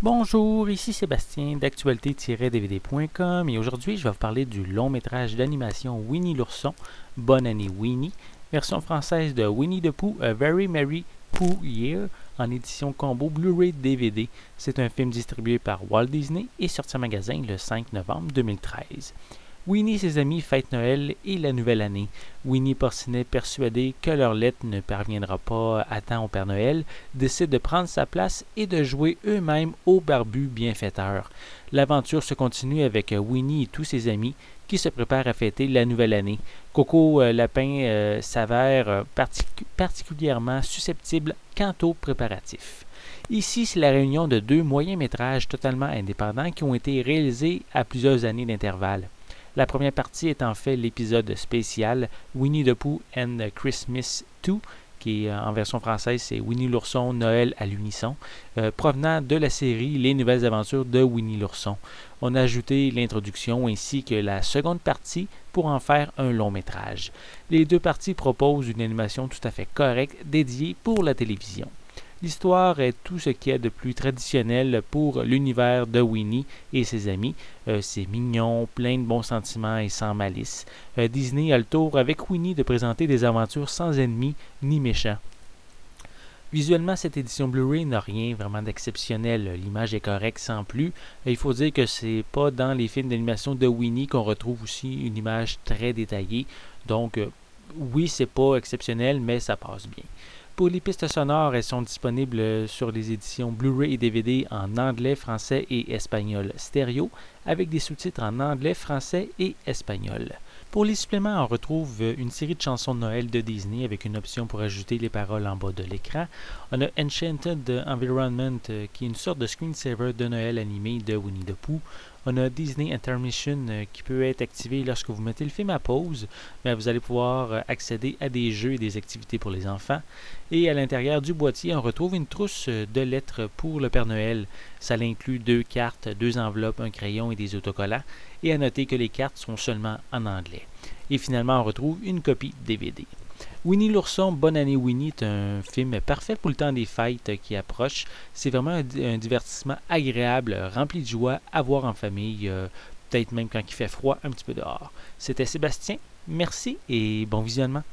Bonjour, ici Sébastien d'actualité-dvd.com et aujourd'hui je vais vous parler du long métrage d'animation Winnie l'ourson, Bonne année Winnie, version française de Winnie the Pooh, A Very Merry Pooh Year en édition combo Blu-ray DVD. C'est un film distribué par Walt Disney et sorti en magasin le 5 novembre 2013. Winnie et ses amis fêtent Noël et la nouvelle année. Winnie Porcinet, persuadé que leur lettre ne parviendra pas à temps au Père Noël, décide de prendre sa place et de jouer eux-mêmes au barbu bienfaiteur. L'aventure se continue avec Winnie et tous ses amis qui se préparent à fêter la nouvelle année. Coco Lapin s'avère particulièrement susceptible quant aux préparatifs. Ici, c'est la réunion de deux moyens-métrages totalement indépendants qui ont été réalisés à plusieurs années d'intervalle. La première partie est en fait l'épisode spécial Winnie the Pooh and Christmas 2, qui est en version française, c'est Winnie l'ourson, Noël à l'unisson, provenant de la série Les Nouvelles Aventures de Winnie l'ourson. On a ajouté l'introduction ainsi que la seconde partie pour en faire un long métrage. Les deux parties proposent une animation tout à fait correcte dédiée pour la télévision. L'histoire est tout ce qu'il y a de plus traditionnel pour l'univers de Winnie et ses amis. C'est mignon, plein de bons sentiments et sans malice. Disney a le tour avec Winnie de présenter des aventures sans ennemis ni méchants. Visuellement, cette édition Blu-ray n'a rien vraiment d'exceptionnel. L'image est correcte sans plus. Il faut dire que c'est pas dans les films d'animation de Winnie qu'on retrouve aussi une image très détaillée. Donc, oui, c'est pas exceptionnel, mais ça passe bien. Pour les pistes sonores, elles sont disponibles sur les éditions Blu-ray et DVD en anglais, français et espagnol stéréo, avec des sous-titres en anglais, français et espagnol. Pour les suppléments, on retrouve une série de chansons de Noël de Disney avec une option pour ajouter les paroles en bas de l'écran. On a Enchanted Environment qui est une sorte de screensaver de Noël animé de Winnie the Pooh. On a Disney Intermission qui peut être activé lorsque vous mettez le film à pause, mais vous allez pouvoir accéder à des jeux et des activités pour les enfants. Et à l'intérieur du boîtier, on retrouve une trousse de lettres pour le Père Noël. Ça inclut 2 cartes, 2 enveloppes, un crayon et des autocollants. Et à noter que les cartes sont seulement en anglais. Et finalement, on retrouve une copie DVD. Winnie l'ourson, Bonne année Winnie est un film parfait pour le temps des fêtes qui approche. C'est vraiment un divertissement agréable, rempli de joie à voir en famille, peut-être même quand il fait froid un petit peu dehors. C'était Sébastien, merci et bon visionnement.